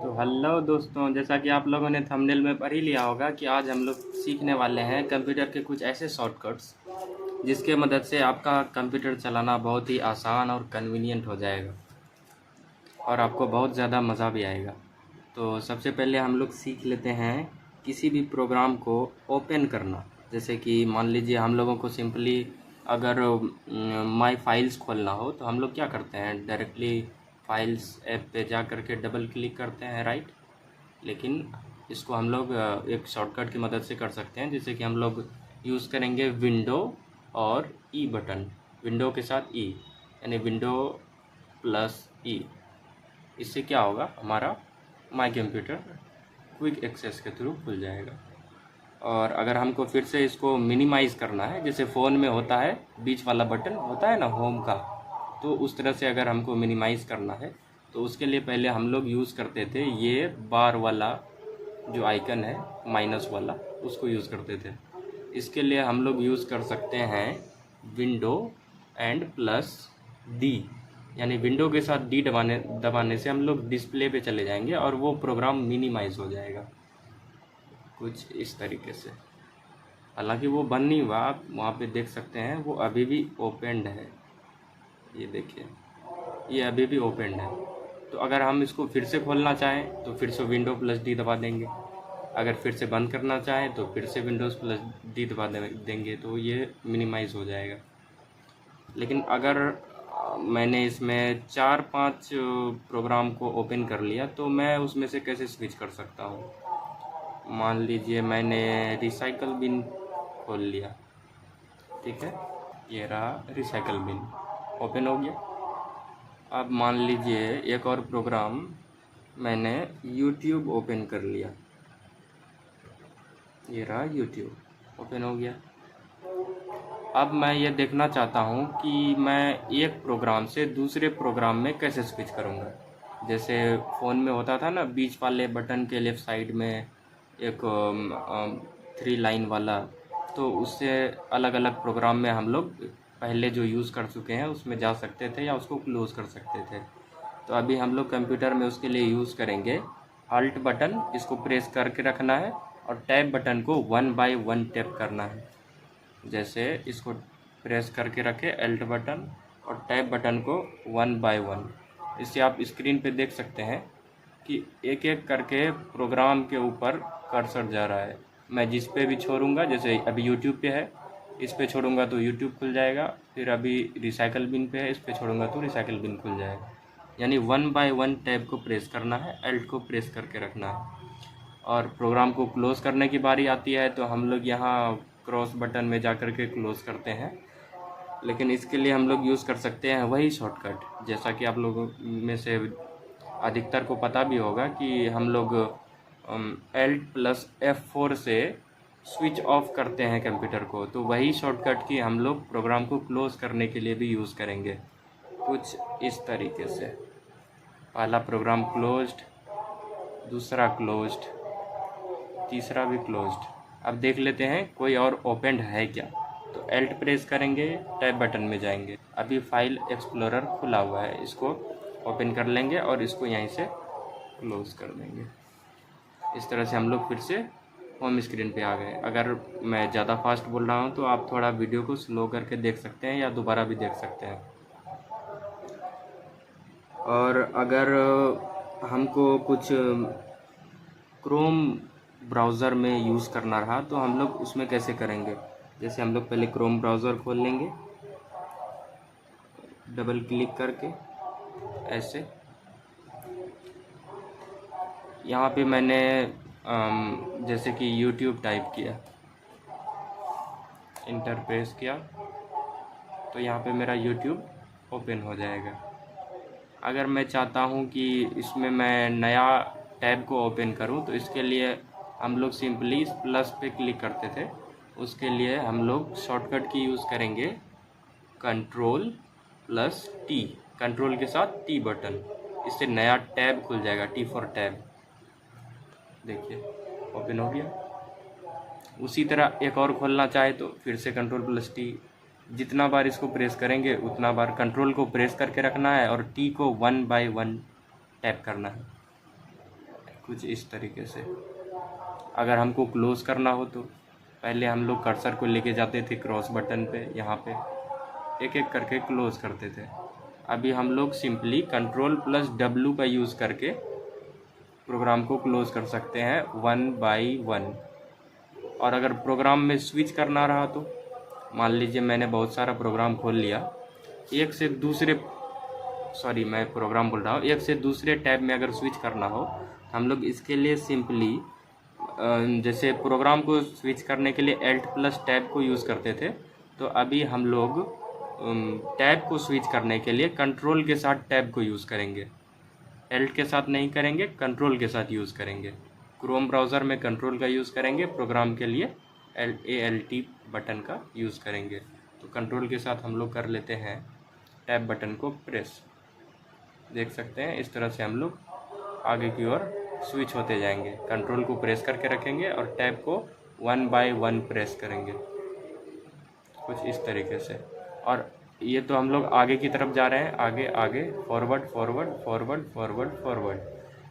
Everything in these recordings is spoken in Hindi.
तो हेलो दोस्तों, जैसा कि आप लोगों ने थंबनेल में पढ़ ही लिया होगा कि आज हम लोग सीखने वाले हैं कंप्यूटर के कुछ ऐसे शॉर्टकट्स जिसके मदद से आपका कंप्यूटर चलाना बहुत ही आसान और कन्वीनियंट हो जाएगा और आपको बहुत ज़्यादा मज़ा भी आएगा। तो सबसे पहले हम लोग सीख लेते हैं किसी भी प्रोग्राम को ओपन करना। जैसे कि मान लीजिए हम लोगों को सिंपली अगर माई फाइल्स खोलना हो तो हम लोग क्या करते हैं, डायरेक्टली फाइल्स ऐप पे जा कर के डबल क्लिक करते हैं, राइट। लेकिन इसको हम लोग एक शॉर्टकट की मदद से कर सकते हैं, जैसे कि हम लोग यूज़ करेंगे विंडो और ई बटन। विंडो के साथ ई यानी विंडो प्लस ई। इससे क्या होगा, हमारा माई कंप्यूटर क्विक एक्सेस के थ्रू खुल जाएगा। और अगर हमको फिर से इसको मिनिमाइज़ करना है, जैसे फ़ोन में होता है बीच वाला बटन होता है ना होम का, तो उस तरह से अगर हमको मिनिमाइज़ करना है तो उसके लिए पहले हम लोग यूज़ करते थे ये बार वाला जो आइकन है माइनस वाला, उसको यूज़ करते थे। इसके लिए हम लोग यूज़ कर सकते हैं विंडो एंड प्लस डी, यानी विंडो के साथ डी दबाने से हम लोग डिस्प्ले पे चले जाएंगे और वो प्रोग्राम मिनिमाइज़ हो जाएगा कुछ इस तरीके से। हालांकि वो बंद नहीं हुआ, आप वहाँ पे देख सकते हैं वो अभी भी ओपनड है। ये देखिए, ये अभी भी ओपनड है। तो अगर हम इसको फिर से खोलना चाहें तो फिर से विंडो प्लस डी दबा देंगे। अगर फिर से बंद करना चाहें तो फिर से विंडोज़ प्लस डी दबा देंगे, तो ये मिनिमाइज़ हो जाएगा। लेकिन अगर मैंने इसमें 4-5 प्रोग्राम को ओपन कर लिया तो मैं उसमें से कैसे स्विच कर सकता हूँ। मान लीजिए मैंने रिसाइकल बिन खोल लिया, ठीक है, ये रहा रिसाइकल बिन, ओपन हो गया। अब मान लीजिए एक और प्रोग्राम मैंने यूट्यूब ओपन कर लिया, ये रहा यूट्यूब, ओपन हो गया। अब मैं ये देखना चाहता हूँ कि मैं एक प्रोग्राम से दूसरे प्रोग्राम में कैसे स्विच करूँगा। जैसे फ़ोन में होता था ना बीच वाले बटन के लेफ़्ट साइड में एक 3 लाइन वाला, तो उससे अलग अलग प्रोग्राम में हम लोग पहले जो यूज़ कर चुके हैं उसमें जा सकते थे या उसको क्लोज़ कर सकते थे। तो अभी हम लोग कंप्यूटर में उसके लिए यूज़ करेंगे अल्ट बटन, इसको प्रेस करके रखना है और टैब बटन को 1 बाय 1 टैप करना है। जैसे इसको प्रेस करके रखें अल्ट बटन और टैब बटन को 1 बाय 1। इससे आप स्क्रीन पे देख सकते हैं कि एक एक करके प्रोग्राम के ऊपर कर्सर जा रहा है। मैं जिस पे भी छोड़ूंगा, जैसे अभी यूट्यूब पे है, इस पे छोड़ूंगा तो यूट्यूब खुल जाएगा। फिर अभी रिसाइकल बिन पे है, इस पे छोड़ूंगा तो रिसाइकल बिन खुल जाएगा। यानी 1 बाय 1 टैब को प्रेस करना है, अल्ट को प्रेस करके रखना है। और प्रोग्राम को क्लोज़ करने की बारी आती है तो हम लोग यहाँ क्रॉस बटन में जा कर के क्लोज़ करते हैं। लेकिन इसके लिए हम लोग यूज़ कर सकते हैं वही शॉर्टकट, जैसा कि आप लोगों में से अधिकतर को पता भी होगा कि हम लोग Alt प्लस F4 से स्विच ऑफ करते हैं कंप्यूटर को। तो वही शॉर्टकट की हम लोग प्रोग्राम को क्लोज़ करने के लिए भी यूज़ करेंगे कुछ इस तरीके से। पहला प्रोग्राम क्लोज्ड, दूसरा क्लोज्ड, तीसरा भी क्लोज्ड। अब देख लेते हैं कोई और ओपनड है क्या। तो अल्ट प्रेस करेंगे, टैब बटन में जाएंगे। अभी फाइल एक्सप्लोरर खुला हुआ है, इसको ओपन कर लेंगे और इसको यहीं से क्लोज कर देंगे। इस तरह से हम लोग फिर से होम स्क्रीन पे आ गए। अगर मैं ज़्यादा फास्ट बोल रहा हूँ तो आप थोड़ा वीडियो को स्लो करके देख सकते हैं या दोबारा भी देख सकते हैं। और अगर हमको कुछ क्रोम ब्राउज़र में यूज़ करना रहा तो हम लोग उसमें कैसे करेंगे। जैसे हम लोग पहले क्रोम ब्राउज़र खोल लेंगे, डबल क्लिक करके ऐसे। यहाँ पे मैंने जैसे कि YouTube टाइप किया, इंटर प्रेस किया तो यहाँ पे मेरा YouTube ओपन हो जाएगा। अगर मैं चाहता हूँ कि इसमें मैं नया टैब को ओपन करूँ तो इसके लिए हम लोग सिंपली इस प्लस पे क्लिक करते थे। उसके लिए हम लोग शॉर्टकट की यूज़ करेंगे कंट्रोल प्लस टी, कंट्रोल के साथ टी बटन। इससे नया टैब खुल जाएगा, टी फॉर टैब। देखिए ओपन हो गया। उसी तरह एक और खोलना चाहे तो फिर से कंट्रोल प्लस टी। जितना बार इसको प्रेस करेंगे उतना बार कंट्रोल को प्रेस करके रखना है और टी को 1 बाय 1 टैप करना है। कुछ इस तरीके से। अगर हमको क्लोज करना हो तो पहले हम लोग कर्सर को लेके जाते थे क्रॉस बटन पे, यहाँ पे एक एक करके क्लोज करते थे। अभी हम लोग सिंपली Ctrl+W का यूज़ करके प्रोग्राम को क्लोज कर सकते हैं 1 बाई 1। और अगर प्रोग्राम में स्विच करना रहा तो मान लीजिए मैंने बहुत सारा प्रोग्राम खोल लिया, एक से दूसरे मैं प्रोग्राम बोल रहा हूँ, एक से दूसरे टैब में अगर स्विच करना हो हम लोग इसके लिए सिंपली जैसे प्रोग्राम को स्विच करने के लिए Alt+Tab को यूज़ करते थे, तो अभी हम लोग टैब को स्विच करने के लिए कंट्रोल के साथ टैब को यूज़ करेंगे। Alt के साथ नहीं करेंगे, कंट्रोल के साथ यूज़ करेंगे। क्रोम ब्राउज़र में कंट्रोल का यूज़ करेंगे, प्रोग्राम के लिए Alt बटन का यूज़ करेंगे। तो कंट्रोल के साथ हम लोग कर लेते हैं टैब बटन को प्रेस। देख सकते हैं इस तरह से हम लोग आगे की ओर स्विच होते जाएंगे। कंट्रोल को प्रेस करके रखेंगे और टैब को 1 बाय 1 प्रेस करेंगे, कुछ इस तरीके से। और ये तो हम लोग आगे की तरफ जा रहे हैं, आगे आगे, forward forward forward forward forward.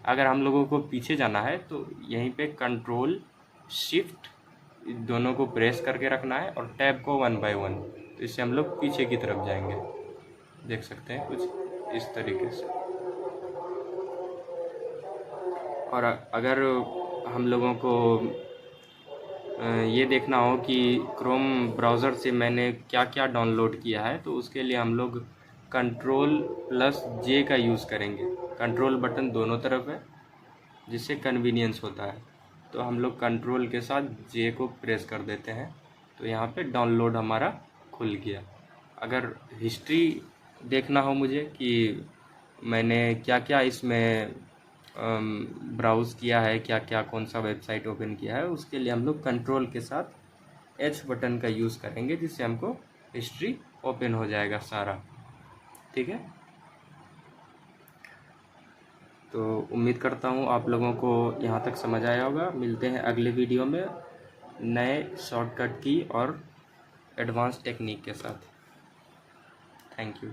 अगर हम लोगों को पीछे जाना है तो यहीं पे कंट्रोल शिफ्ट दोनों को प्रेस करके रखना है और टैब को 1 बाय 1, तो इससे हम लोग पीछे की तरफ जाएंगे। देख सकते हैं कुछ इस तरीके से। और अगर हम लोगों को ये देखना हो कि क्रोम ब्राउज़र से मैंने क्या क्या डाउनलोड किया है, तो उसके लिए हम लोग Ctrl+J का यूज़ करेंगे। कंट्रोल बटन दोनों तरफ है जिससे कन्वीनियंस होता है, तो हम लोग कंट्रोल के साथ J को प्रेस कर देते हैं, तो यहाँ पे डाउनलोड हमारा खुल गया। अगर हिस्ट्री देखना हो मुझे कि मैंने क्या क्या इसमें ब्राउज़ किया है, क्या क्या कौन सा वेबसाइट ओपन किया है, उसके लिए हम लोग कंट्रोल के साथ H बटन का यूज़ करेंगे, जिससे हमको हिस्ट्री ओपन हो जाएगा सारा। ठीक है, तो उम्मीद करता हूँ आप लोगों को यहाँ तक समझ आया होगा। मिलते हैं अगले वीडियो में नए शॉर्टकट की और एडवांस टेक्निक के साथ। Thank you.